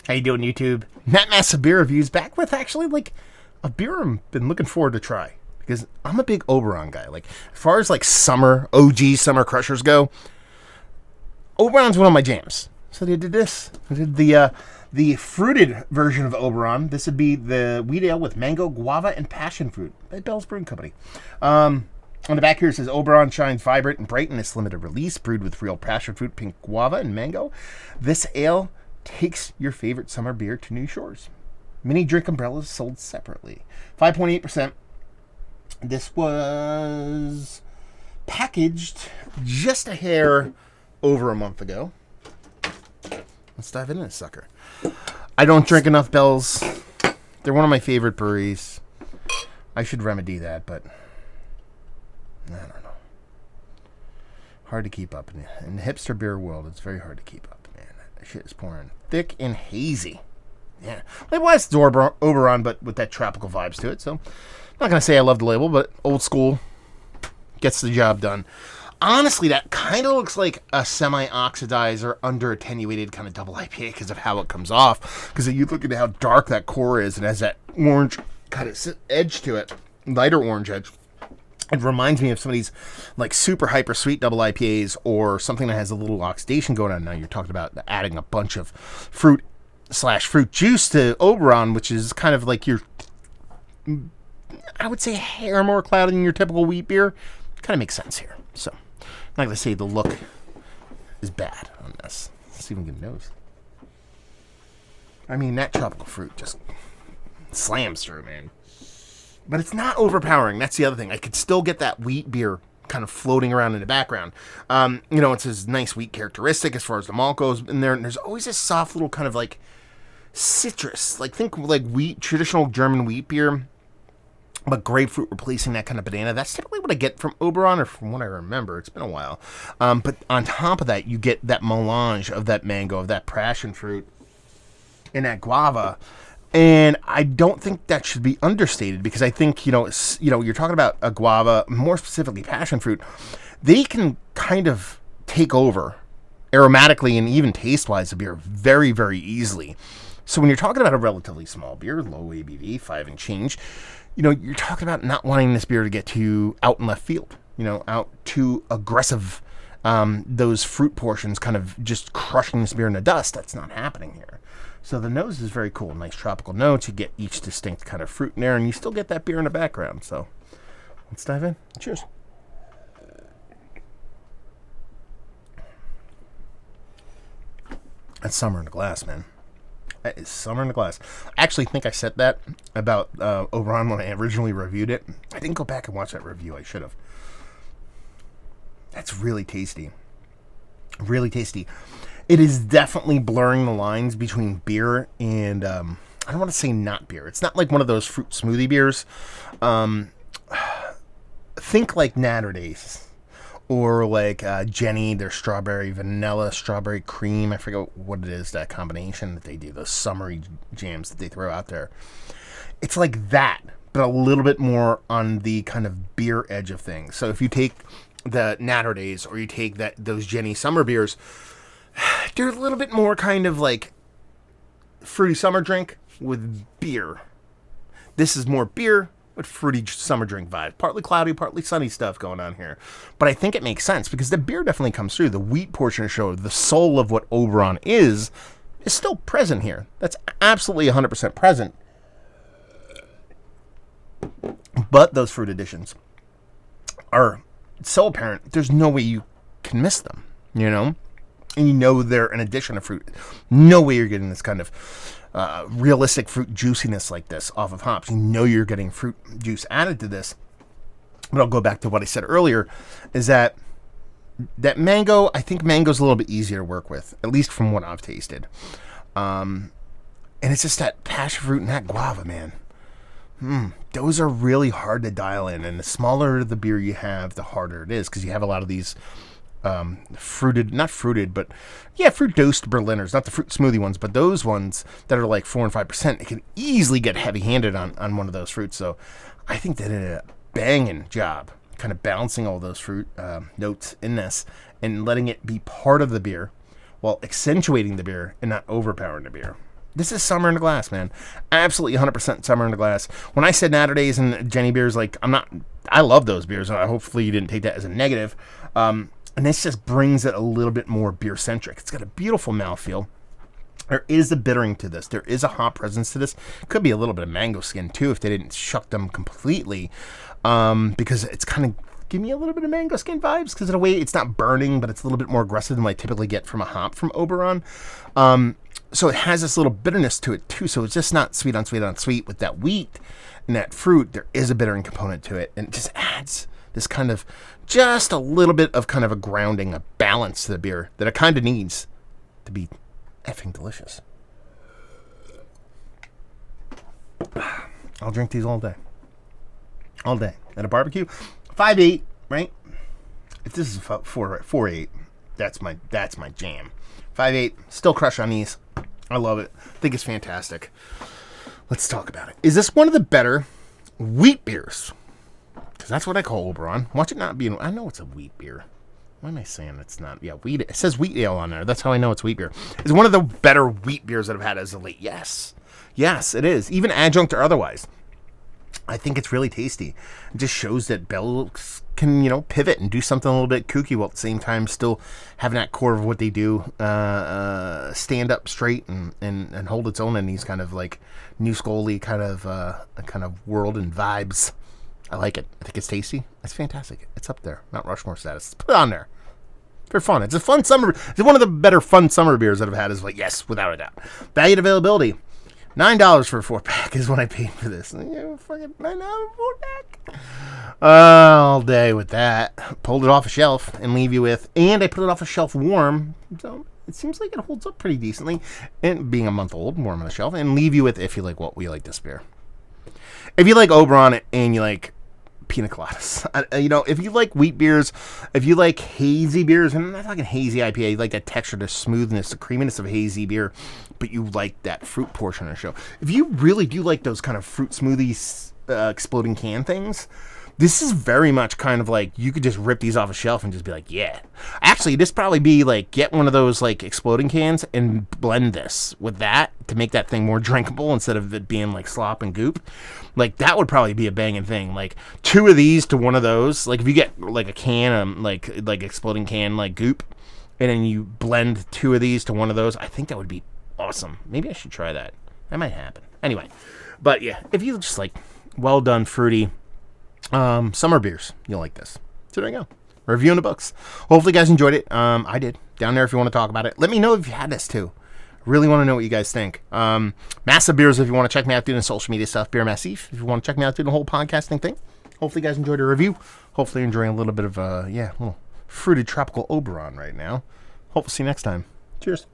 How you doing, YouTube? Matt Massive Beer Reviews back with actually like a beer I've been looking forward to try because I'm a big Oberon guy. Like as far as like summer OG summer crushers go, Oberon's one of my jams. So they did this. They did the fruited version of Oberon. This would be the wheat ale with mango, guava, and passionfruit by Bell's Brewing Company. On the back here it says Oberon shines vibrant and bright in this limited release, brewed with real passionfruit, pink guava, and mango. This ale takes your favorite summer beer to new shores. Mini drink umbrellas sold separately. 5.8%. This was packaged just a hair over a month ago. Let's dive into this sucker. I don't drink enough Bells. They're one of my favorite breweries. I should remedy that, but I don't know. Hard to keep up. In the hipster beer world, it's very hard to keep up, man. That shit is pouring thick and hazy. Yeah. Likewise, it's Oberon, but with that tropical vibes to it. So, I'm not going to say I love the label, but old school gets the job done. Honestly, that kind of looks like a semi-oxidized or under-attenuated kind of double IPA because of how it comes off. Because you look at how dark that core is, and has that orange kind of edge to it, lighter orange edge. It reminds me of some of these like super hyper sweet double IPAs or something that has a little oxidation going on. Now you're talking about adding a bunch of fruit juice to Oberon, which is kind of like your, I would say, a hair more cloudy than your typical wheat beer. Kind of makes sense here. So, I'm not going to say the look is bad on this. Let's see if we can get a nose. I mean, that tropical fruit just slams through, man. But it's not overpowering. That's the other thing. I could still get that wheat beer kind of floating around in the background. It's this nice wheat characteristic as far as the malt goes in there. And there's always this soft little kind of like citrus. Like think like wheat, traditional German wheat beer, but grapefruit replacing that kind of banana. That's typically what I get from Oberon, or from what I remember. It's been a while. But on top of that, you get that melange of that mango, of that passion fruit, and that guava. And I don't think that should be understated because I think, you're talking about a guava, more specifically passion fruit. They can kind of take over aromatically and even taste-wise the beer very, very easily. So when you're talking about a relatively small beer, low ABV, 5 and change, you're talking about not wanting this beer to get too out in left field, out too aggressive. Those fruit portions kind of just crushing this beer in the dust. That's not happening here. So the nose is very cool. Nice tropical notes. You get each distinct kind of fruit in there, and you still get that beer in the background. So let's dive in. Cheers. That's summer in a glass, man. That is summer in a glass. I actually think I said that about Oberon when I originally reviewed it. I didn't go back and watch that review. I should have. That's really tasty. Really tasty. It is definitely blurring the lines between beer and, I don't want to say not beer. It's not like one of those fruit smoothie beers. Think like Natter Days. Or like Jenny, their strawberry vanilla, strawberry cream. I forget what it is, that combination that they do. Those summery jams that they throw out there. It's like that, but a little bit more on the kind of beer edge of things. So if you take the Natter Days or you take those Jenny summer beers, they're a little bit more kind of like fruity summer drink with beer. This is more beer with fruity summer drink vibe. Partly cloudy, partly sunny stuff going on here. But I think it makes sense because the beer definitely comes through. The wheat portion of the show, the soul of what Oberon is still present here. That's absolutely 100% present. But those fruit additions are so apparent, there's no way you can miss them, And they're an addition of fruit. No way you're getting this kind of realistic fruit juiciness like this off of hops. You're getting fruit juice added to this. But I'll go back to what I said earlier, is that mango, I think mango's a little bit easier to work with, at least from what I've tasted. And it's just that passion fruit and that guava, man. Those are really hard to dial in. And the smaller the beer you have, the harder it is, because you have a lot of these fruit dosed Berliners, not the fruit smoothie ones, but those ones that are like 4 and 5%. It can easily get heavy handed on one of those fruits. So I think they did a banging job kind of balancing all those fruit notes in this and letting it be part of the beer while accentuating the beer and not overpowering the beer. This is summer in a glass, man. Absolutely 100% summer in a glass. When I said Natter Days and Jenny beers, like, I love those beers. Hopefully you didn't take that as a negative. And this just brings it a little bit more beer-centric. It's got a beautiful mouthfeel. There is a bittering to this. There is a hop presence to this. Could be a little bit of mango skin, too, if they didn't shuck them completely. Because it's kind of give me a little bit of mango skin vibes, because in a way it's not burning, but it's a little bit more aggressive than what I typically get from a hop from Oberon. So it has this little bitterness to it too. So it's just not sweet on sweet on sweet with that wheat and that fruit. There is a bittering component to it, and it just adds this kind of just a little bit of kind of a grounding, a balance to the beer that it kind of needs to be effing delicious. I'll drink these all day. All day. At a barbecue. 5.8, right? If this is 4.8, that's my jam. 5.8, still crush on these. I love it. I think it's fantastic. Let's talk about it. Is this one of the better wheat beers? Because that's what I call Oberon. Watch it not be. I know it's a wheat beer. Why am I saying it's not? Yeah, wheat. It says wheat ale on there. That's how I know it's wheat beer. It's one of the better wheat beers that I've had as of late. Yes. Yes, it is. Even adjunct or otherwise. I think it's really tasty. It just shows that Bell can, pivot and do something a little bit kooky while at the same time still having that core of what they do, stand up straight and hold its own in these kind of like new school-y kind of world and vibes. I like it. I think it's tasty. It's fantastic. It's up there. Mount Rushmore status. Put it on there. For fun. It's a fun summer. It's one of the better fun summer beers that I've had. Is like, yes, without a doubt. Value and availability. $9 for a 4-pack is what I paid for this. Fucking $9 for a 4-pack. All day with that. Pulled it off a shelf and leave you with, and I put it off a shelf warm, so it seems like it holds up pretty decently. And being a month old, warm on the shelf, and leave you with, if you like what we like this beer. If you like Oberon and you like pina coladas, if you like wheat beers, if you like hazy beers, and I'm not talking hazy IPA, you like that texture, the smoothness, the creaminess of hazy beer, but you like that fruit portion of the show. If you really do like those kind of fruit smoothies, exploding can things, this is very much kind of like you could just rip these off a shelf and just be like, yeah. Actually, this probably be like, get one of those like exploding cans and blend this with that to make that thing more drinkable instead of it being like slop and goop. Like that would probably be a banging thing. Like 2 of these to one of those. Like if you get like a can, like exploding can like goop, and then you blend 2 of these to one of those, I think that would be awesome. Maybe I should try that. That might happen. Anyway, but yeah, if you just like well done fruity summer beers, you'll like this. So there you go. Reviewing the books. Hopefully you guys enjoyed it. I did. Down there if you want to talk about it. Let me know if you had this too. Really want to know what you guys think. Massive Beers if you want to check me out doing the social media stuff. Beer Massif if you want to check me out doing the whole podcasting thing. Hopefully you guys enjoyed the review. Hopefully you're enjoying a little bit of little fruited tropical Oberon right now. Hopefully see you next time. Cheers.